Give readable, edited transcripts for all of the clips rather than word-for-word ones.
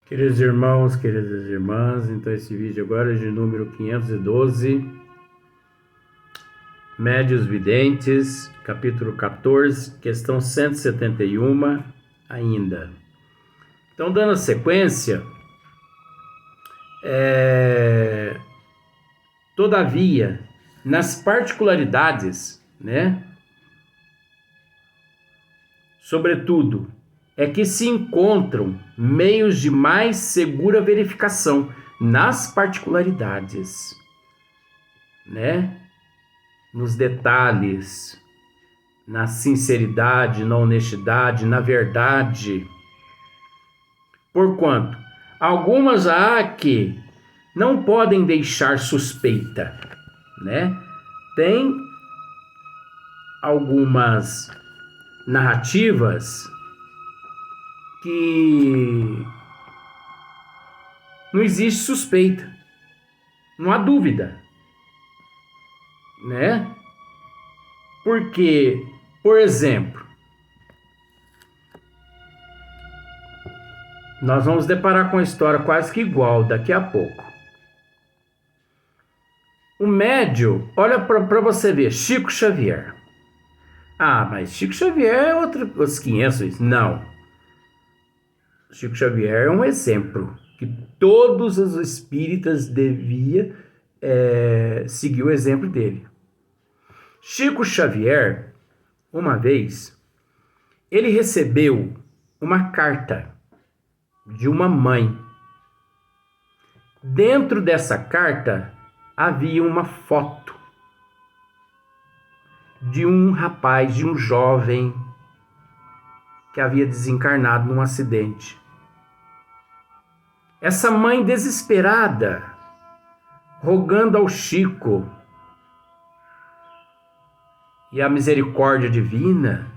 Queridos irmãos, queridas irmãs, então esse vídeo agora é de número 512, Médios Videntes, capítulo 14, questão 171 ainda. Então, dando sequência, todavia, nas particularidades, sobretudo, é que se encontram meios de mais segura verificação nas particularidades, nos detalhes, na sinceridade, na honestidade, na verdade. Porquanto, algumas há que não podem deixar suspeita, Tem algumas narrativas que não existe suspeita, não há dúvida, Porque, por exemplo, nós vamos deparar com uma história quase que igual daqui a pouco. O médium, olha para você ver, Chico Xavier. Ah, mas Chico Xavier é outros 500, não. Chico Xavier é um exemplo que todos os espíritas deviam seguir o exemplo dele. Chico Xavier, uma vez, ele recebeu uma carta de uma mãe. Dentro dessa carta havia uma foto de um rapaz, de um jovem que havia desencarnado num acidente. Essa mãe desesperada, rogando ao Chico e a misericórdia divina,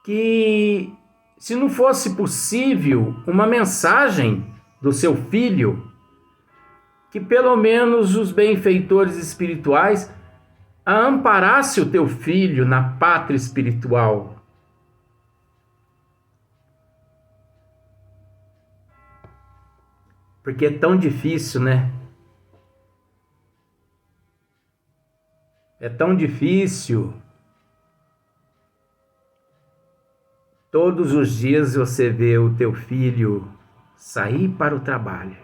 que se não fosse possível uma mensagem do seu filho, que pelo menos os benfeitores espirituais amparasse o teu filho na pátria espiritual. Porque é tão difícil, É tão difícil. Todos os dias você vê o teu filho sair para o trabalho,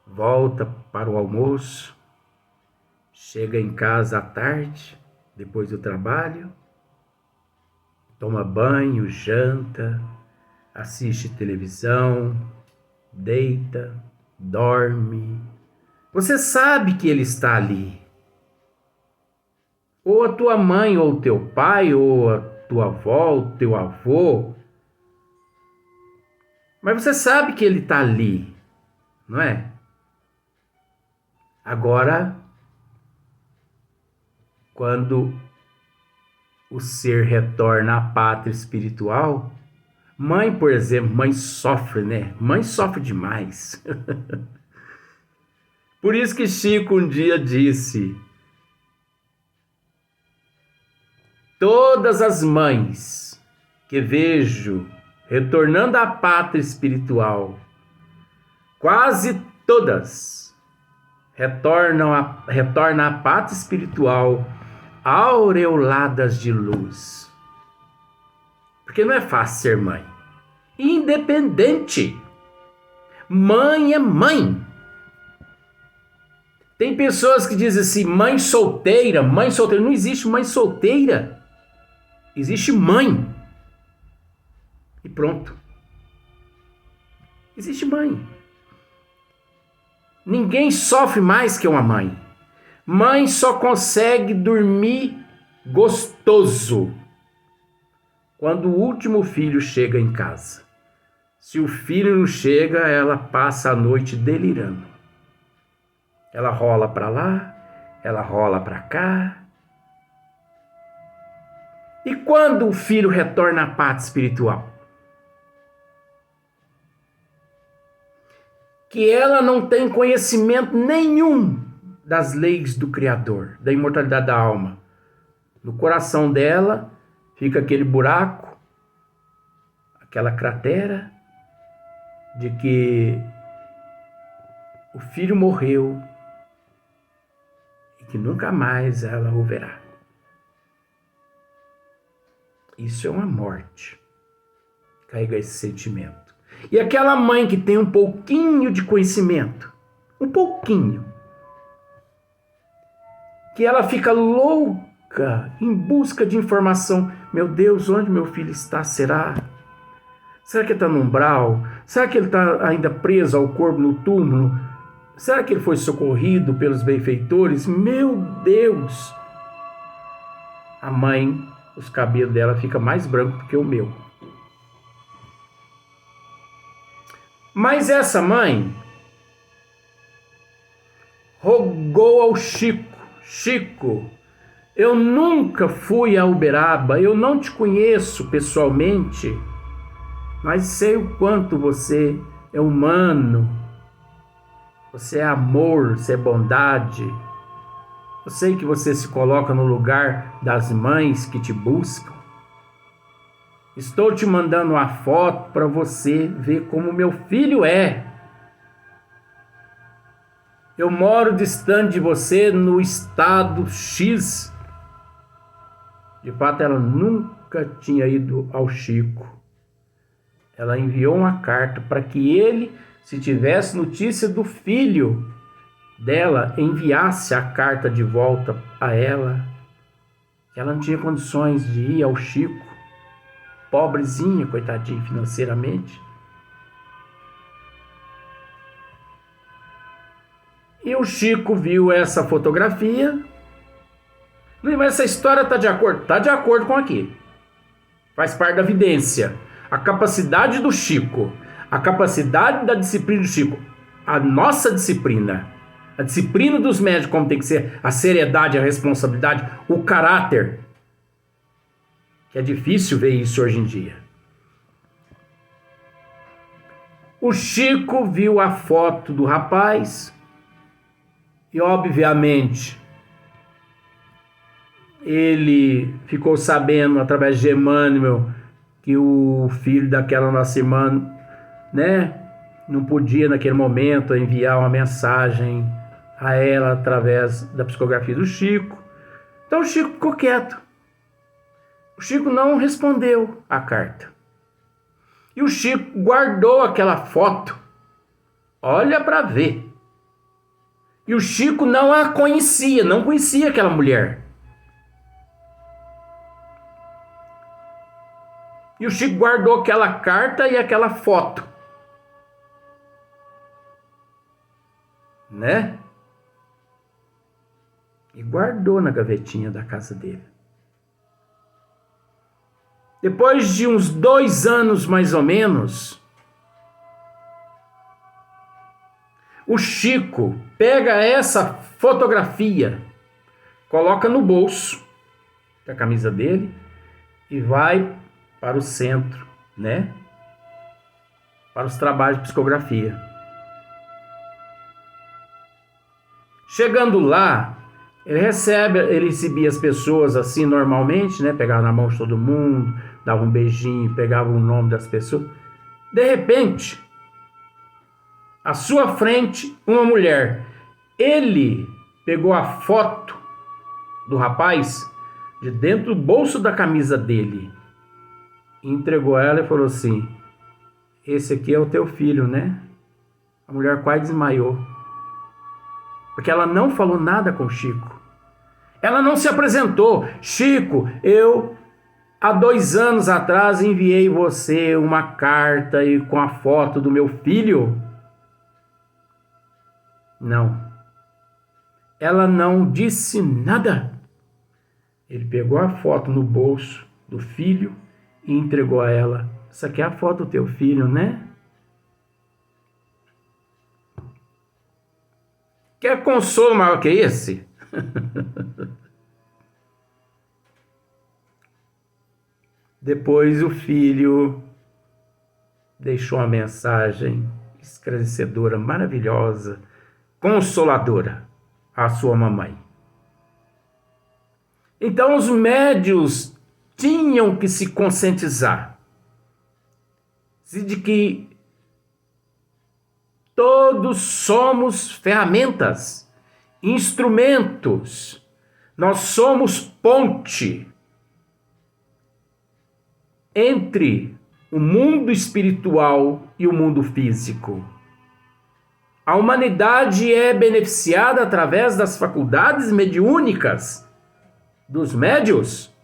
volta para o almoço, chega em casa à tarde, depois do trabalho, toma banho, janta, assiste televisão, deita, dorme. Você sabe que ele está ali. Ou a tua mãe, ou o teu pai, ou a tua avó, o teu avô. Mas você sabe que ele está ali, não é? Agora, quando o ser retorna à pátria espiritual, mãe, por exemplo, mãe sofre, Mãe sofre demais. Por isso que Chico um dia disse: todas as mães que vejo retornando à pátria espiritual, quase todas retornam à pátria espiritual aureoladas de luz. Porque não é fácil ser mãe. Independente. Mãe é mãe. Tem pessoas que dizem assim, mãe solteira. Não existe mãe solteira. Existe mãe. E pronto. Existe mãe. Ninguém sofre mais que uma mãe. Mãe só consegue dormir gostoso quando o último filho chega em casa. Se o filho não chega, ela passa a noite delirando. Ela rola para lá, ela rola para cá. E quando o filho retorna à pátria espiritual? Que ela não tem conhecimento nenhum das leis do Criador, da imortalidade da alma. No coração dela fica aquele buraco aquela cratera de que o filho morreu e que nunca mais ela o verá. Isso é uma morte. Carrega esse sentimento. E aquela mãe que tem um pouquinho de conhecimento, um pouquinho, que ela fica louca em busca de informação. Meu Deus, onde meu filho está? Será? Será que ele está no umbral? Será que ele está ainda preso ao corpo no túmulo? Será que ele foi socorrido pelos benfeitores? Meu Deus! A mãe, os cabelos dela ficam mais brancos do que o meu. Mas essa mãe rogou ao Chico: Chico, eu nunca fui a Uberaba, eu não te conheço pessoalmente, mas sei o quanto você é humano, você é amor, você é bondade. Eu sei que você se coloca no lugar das mães que te buscam. Estou te mandando uma foto para você ver como meu filho é. Eu moro distante de você no estado X. De fato, ela nunca tinha ido ao Chico. Ela enviou uma carta para que ele, se tivesse notícia do filho dela, enviasse a carta de volta a ela. Ela não tinha condições de ir ao Chico. Pobrezinha, coitadinha financeiramente. E o Chico viu essa fotografia. Mas essa história está de acordo? Está de acordo com aqui. Faz parte da evidência. A capacidade do Chico, a capacidade da disciplina do Chico, a nossa disciplina, a disciplina dos médicos, como tem que ser, a seriedade, a responsabilidade, o caráter. Que é difícil ver isso hoje em dia. O Chico viu a foto do rapaz e, obviamente, ele ficou sabendo através de Emmanuel que o filho daquela nossa irmã, né, não podia naquele momento enviar uma mensagem a ela através da psicografia do Chico. Então o Chico ficou quieto. O Chico não respondeu a carta. E o Chico guardou aquela foto. Olha para ver. E o Chico não a conhecia, não conhecia aquela mulher. E o Chico guardou aquela carta e aquela foto. Né? E guardou na gavetinha da casa dele. Depois de uns 2 anos, mais ou menos, o Chico pega essa fotografia, coloca no bolso da camisa dele e vai para o centro, né? Para os trabalhos de psicografia. Chegando lá, ele recebia as pessoas assim normalmente, né? Pegava na mão de todo mundo, dava um beijinho, pegava o nome das pessoas. De repente, à sua frente, uma mulher. Ele pegou a foto do rapaz de dentro do bolso da camisa dele, entregou ela e falou assim: esse aqui é o teu filho, né? A mulher quase desmaiou. Porque ela não falou nada com o Chico. Ela não se apresentou. Chico, eu há 2 anos atrás enviei você uma carta e com a foto do meu filho. Não. Ela não disse nada. Ele pegou a foto no bolso do filho e entregou a ela. Essa aqui é a foto do teu filho, né? Quer consolo maior que esse? Depois o filho deixou uma mensagem esclarecedora, maravilhosa, consoladora à sua mamãe. Então os médios tinham que se conscientizar de que todos somos ferramentas, instrumentos, nós somos ponte entre o mundo espiritual e o mundo físico. A humanidade é beneficiada através das faculdades mediúnicas dos médios.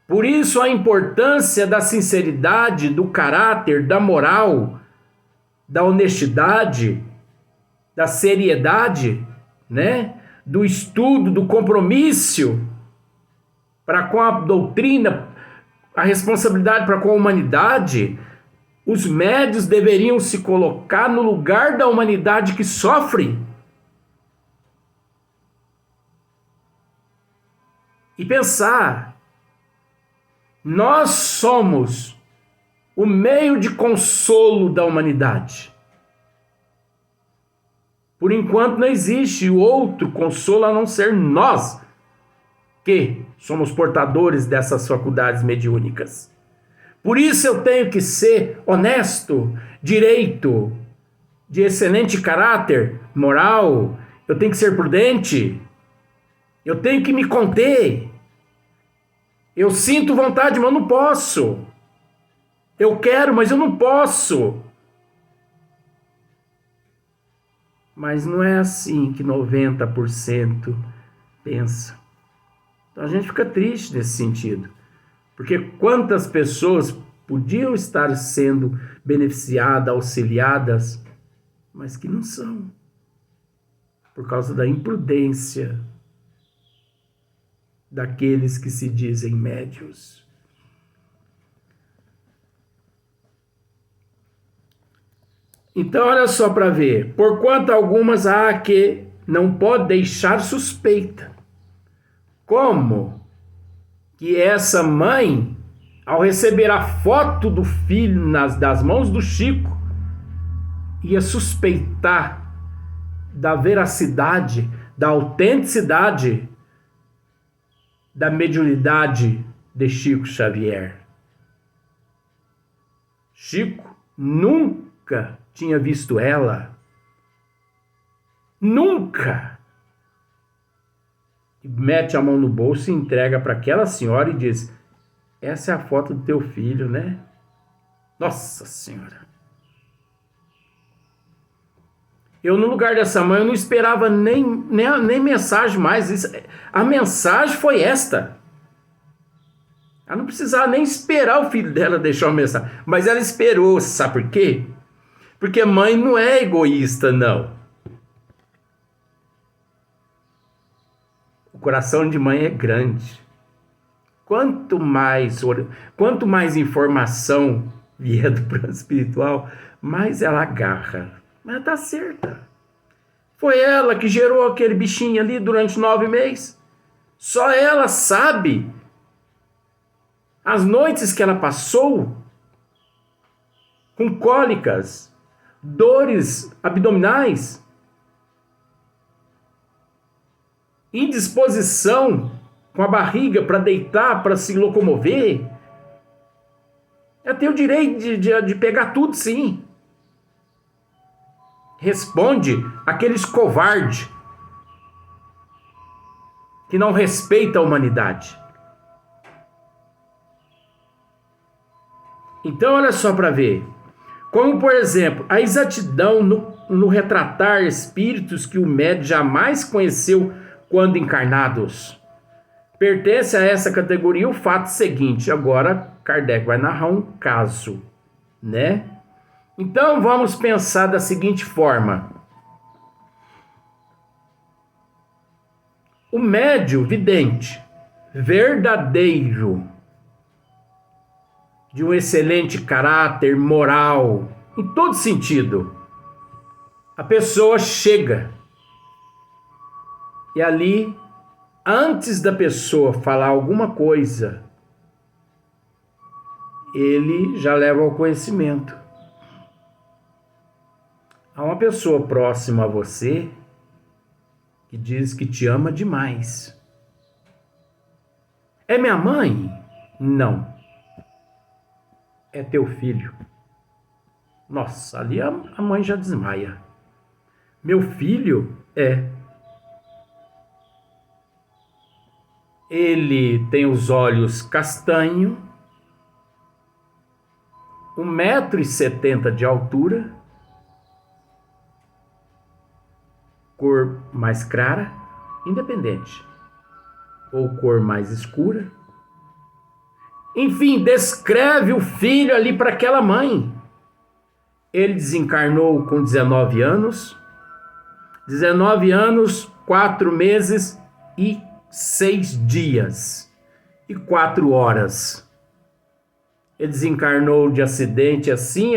Por isso a importância da sinceridade, do caráter, da moral, da honestidade, da seriedade, né? Do estudo, do compromisso para com a doutrina, a responsabilidade para com a humanidade. Os médios deveriam se colocar no lugar da humanidade que sofre e pensar: nós somos o meio de consolo da humanidade. Por enquanto não existe outro consolo a não ser nós, que somos portadores dessas faculdades mediúnicas. Por isso eu tenho que ser honesto, direito, de excelente caráter, moral. Eu tenho que ser prudente. Eu tenho que me conter. Eu sinto vontade, mas eu não posso. Eu quero, mas eu não posso. Mas não é assim que 90% pensa. Então a gente fica triste nesse sentido. Porque quantas pessoas podiam estar sendo beneficiadas, auxiliadas, mas que não são. Por causa da imprudência daqueles que se dizem médios. Então, olha só para ver. Porquanto algumas há que não pode deixar suspeita. Como que essa mãe, ao receber a foto do filho das mãos do Chico, ia suspeitar da veracidade, da autenticidade, da mediunidade de Chico Xavier. Chico nunca tinha visto ela. Nunca. Mete a mão no bolso e entrega para aquela senhora e diz: essa é a foto do teu filho, né? Nossa Senhora! Eu, no lugar dessa mãe, eu não esperava nem mensagem mais. A mensagem foi esta. Ela não precisava nem esperar o filho dela deixar uma mensagem. Mas ela esperou, sabe por quê? Porque mãe não é egoísta, não. O coração de mãe é grande. Quanto mais informação vier do plano espiritual, mais ela agarra. Mas tá certa. Foi ela que gerou aquele bichinho ali durante 9 meses. Só ela sabe as noites que ela passou com cólicas, dores abdominais, indisposição com a barriga para deitar, para se locomover. Ela tem o direito de pegar tudo, sim. Responde aqueles covardes que não respeitam a humanidade. Então, olha só para ver. Como, por exemplo, a exatidão no retratar espíritos que o médium jamais conheceu quando encarnados. Pertence a essa categoria o fato seguinte. Agora, Kardec vai narrar um caso, né? Então, vamos pensar da seguinte forma. O médium vidente, verdadeiro, de um excelente caráter moral, em todo sentido, a pessoa chega e ali, antes da pessoa falar alguma coisa, ele já leva ao conhecimento. Há uma pessoa próxima a você que diz que te ama demais. É minha mãe? Não. é teu filho. Nossa, ali a mãe já desmaia. Meu filho é. Ele tem os olhos castanho, 1,70 m de altura, cor mais clara, independente, ou cor mais escura. Enfim, descreve o filho ali para aquela mãe. Ele desencarnou com 19 anos, 4 meses e 6 dias e 4 horas. Ele desencarnou de acidente assim.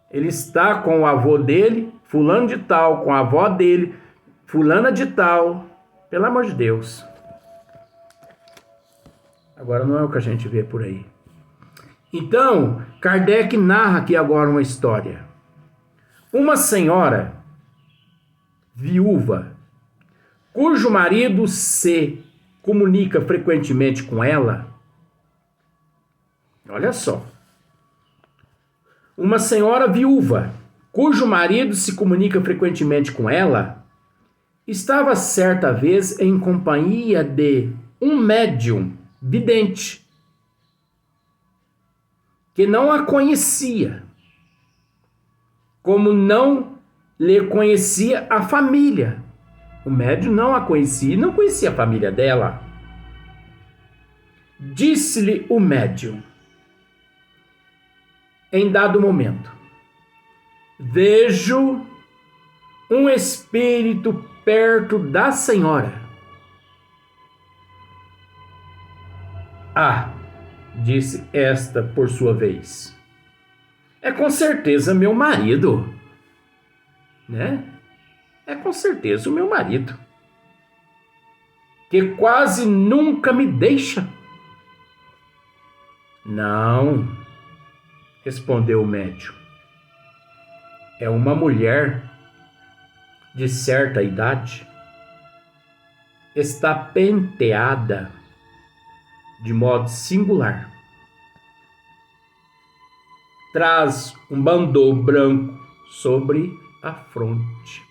Ele está com o avô dele, fulano de tal, com a avó dele, fulana de tal. Pelo amor de Deus. Agora não é o que a gente vê por aí. Então, Kardec narra aqui agora uma história. Uma senhora viúva, cujo marido se comunica frequentemente com ela. Olha só. Uma senhora viúva, cujo marido se comunica frequentemente com ela, estava certa vez em companhia de um médium vidente, que não a conhecia, como não lhe conhecia a família. O médium não a conhecia e não conhecia a família dela. Disse-lhe o médium, em dado momento: vejo um espírito perto da senhora. Ah, disse esta por sua vez, é com certeza meu marido, né? É com certeza o meu marido, que quase nunca me deixa. Não, respondeu o médium, é uma mulher de certa idade, está penteada de modo singular, traz um bandô branco sobre a fronte.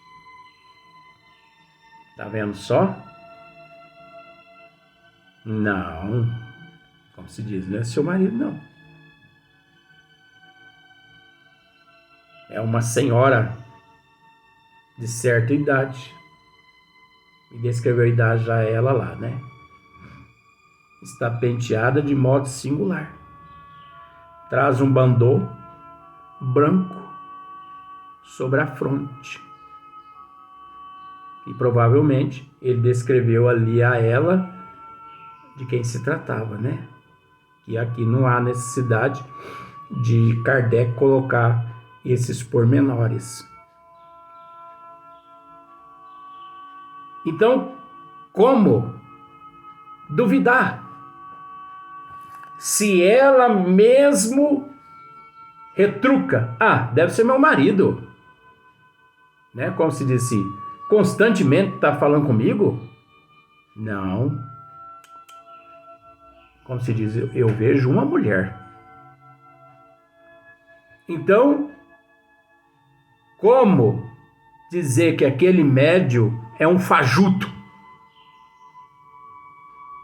Tá vendo só? Não, como se diz, não é seu marido, não. É uma senhora de certa idade. E descreveu a idade já ela lá, né? Está penteada de modo singular. Traz um bandô branco sobre a fronte. E provavelmente ele descreveu ali a ela de quem se tratava, né? E aqui não há necessidade de Kardec colocar esses pormenores. Então, como duvidar? Se ela mesmo retruca, deve ser meu marido, né? Como se diz assim, constantemente está falando comigo? Não. Como se diz, eu vejo uma mulher. Então, como dizer que aquele médium é um fajuto?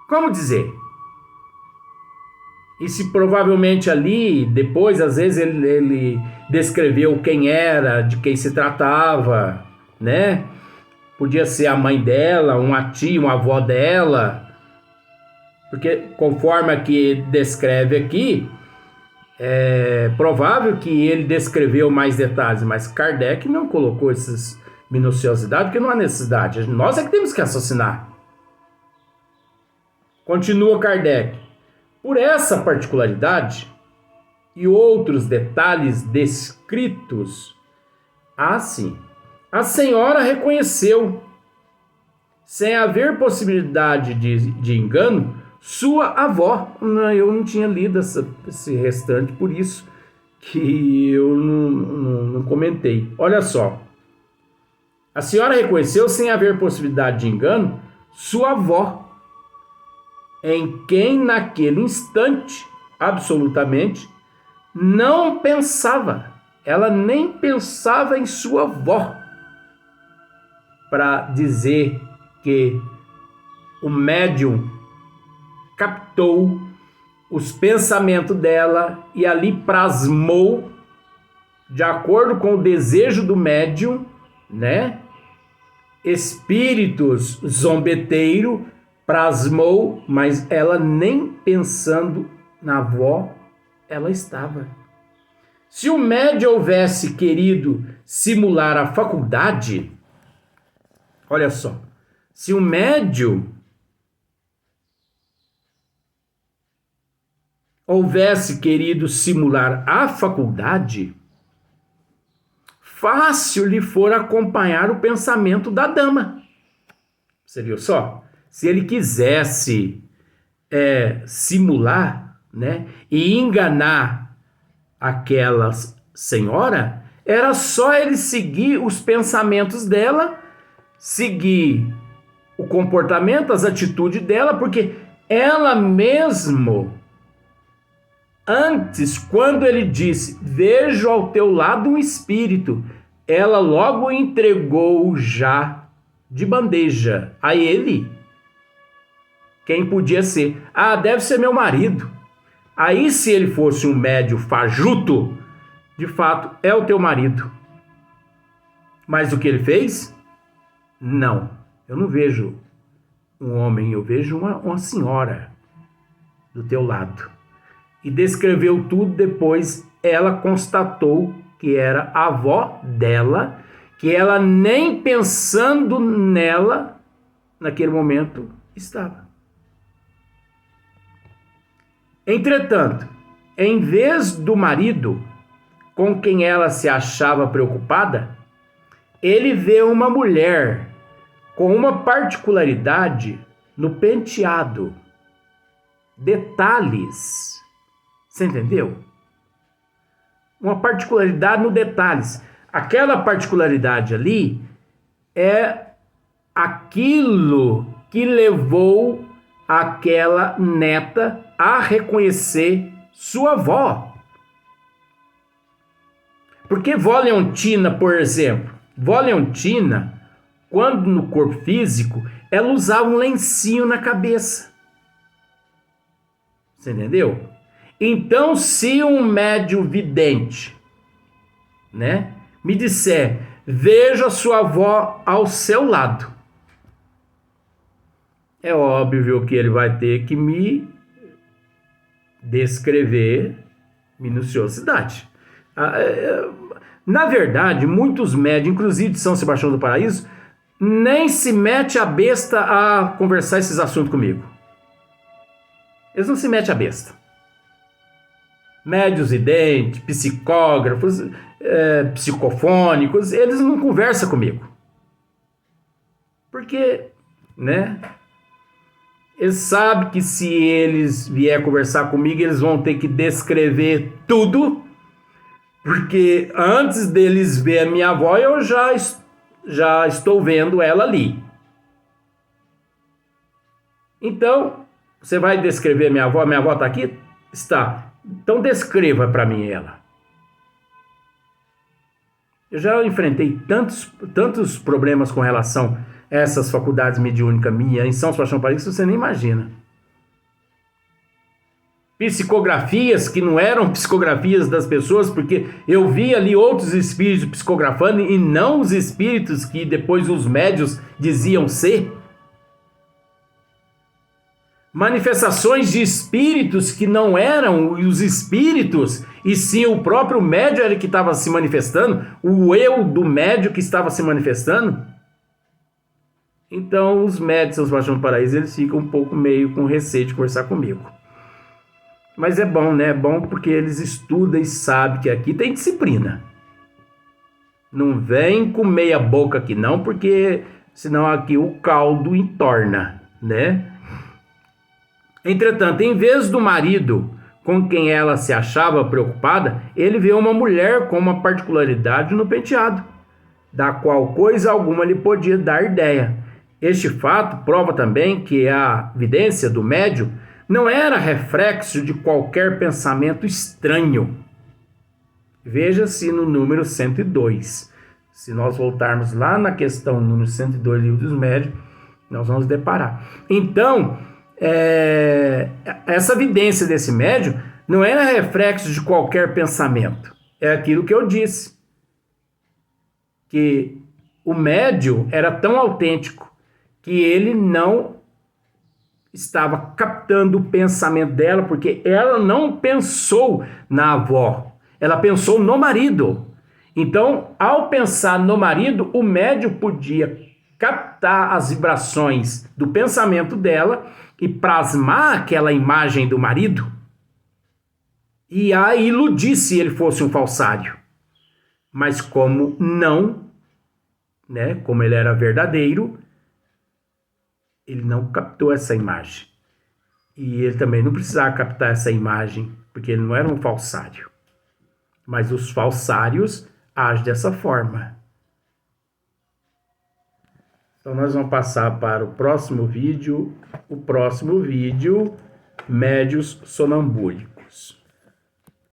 Como dizer? E se provavelmente ali, depois, às vezes, ele descreveu quem era, de quem se tratava, né? Podia ser a mãe dela, uma tia, uma avó dela. Porque, conforme aqui descreve aqui, é provável que ele descreveu mais detalhes, mas Kardec não colocou essas minuciosidades, porque não há necessidade. Nós é que temos que raciocinar. Continua Kardec. Por essa particularidade e outros detalhes descritos, assim, a senhora reconheceu, sem haver possibilidade de engano, sua avó. Eu não tinha lido esse restante, por isso que eu não comentei. Olha só. A senhora reconheceu, sem haver possibilidade de engano, sua avó. em quem naquele instante, absolutamente, não pensava. Ela nem pensava em sua avó, para dizer que o médium captou os pensamentos dela e ali plasmou, de acordo com o desejo do médium, né? Espíritos zombeteiro, plasmou, mas ela nem pensando na avó, ela estava. Se o médium houvesse querido simular a faculdade, olha só, se o médium houvesse querido simular a faculdade, fácil lhe for acompanhar o pensamento da dama. Você viu só? Se ele quisesse simular, né, e enganar aquela senhora, era só ele seguir os pensamentos dela, seguir o comportamento, as atitudes dela, porque ela mesmo, antes, quando ele disse, vejo ao teu lado um espírito, ela logo entregou já de bandeja a ele quem podia ser. Ah, deve ser meu marido. Aí, se ele fosse um médium fajuto, de fato, é o teu marido. Mas o que ele fez? Não, eu não vejo um homem, eu vejo uma senhora do teu lado. E descreveu tudo, depois ela constatou que era a avó dela, que ela nem pensando nela, naquele momento, estava. Entretanto, em vez do marido, com quem ela se achava preocupada, ele vê uma mulher com uma particularidade no penteado. Detalhes. Você entendeu? Uma particularidade no detalhes. Aquela particularidade ali é aquilo que levou aquela neta a reconhecer sua avó. Porque vó Leontina, por exemplo, vó Leontina, quando no corpo físico, ela usava um lencinho na cabeça. Você entendeu? Então, se um médium vidente, né, me disser, veja sua avó ao seu lado, é óbvio que ele vai ter que me descrever minuciosidade. Na verdade, muitos médiums, inclusive de São Sebastião do Paraíso, nem se mete a besta a conversar esses assuntos comigo. Eles não se metem a besta. Médios videntes, psicógrafos, psicofônicos, eles não conversam comigo. Porque, né? Eles sabem que se eles vier conversar comigo, eles vão ter que descrever tudo, porque antes deles ver a minha avó, eu já estou vendo ela ali. Então, você vai descrever minha avó? Minha avó está aqui? Está. Então descreva para mim ela. Eu já enfrentei tantos problemas com relação a essas faculdades mediúnicas minhas em São Sebastião do Paraíso, você nem imagina. Psicografias que não eram psicografias das pessoas, porque eu vi ali outros espíritos psicografando e não os espíritos que depois os médios diziam ser. Manifestações de espíritos que não eram os espíritos, e sim o próprio médium era que estava se manifestando, o eu do médium que estava se manifestando. Então os médios de São Sebastião do Paraíso, eles ficam um pouco meio com receio de conversar comigo. Mas é bom, né? É bom porque eles estudam e sabem que aqui tem disciplina. Não vem com meia boca aqui não, porque senão aqui o caldo entorna, né? Entretanto, em vez do marido com quem ela se achava preocupada, ele vê uma mulher com uma particularidade no penteado, da qual coisa alguma lhe podia dar ideia. Este fato prova também que a vidência do médium não era reflexo de qualquer pensamento estranho. Veja-se no número 102. Se nós voltarmos lá na questão número 102 do Livro dos Médiuns, nós vamos deparar. Então, essa evidência desse médium não era reflexo de qualquer pensamento. É aquilo que eu disse, que o médium era tão autêntico que ele não estava captando o pensamento dela, porque ela não pensou na avó, ela pensou no marido. Então, ao pensar no marido, o médium podia captar as vibrações do pensamento dela e plasmar aquela imagem do marido e a iludir se ele fosse um falsário. Mas como não, né, como ele era verdadeiro, ele não captou essa imagem. E ele também não precisava captar essa imagem, porque ele não era um falsário. Mas os falsários agem dessa forma. Então nós vamos passar para o próximo vídeo. O próximo vídeo, médiuns sonambúlicos.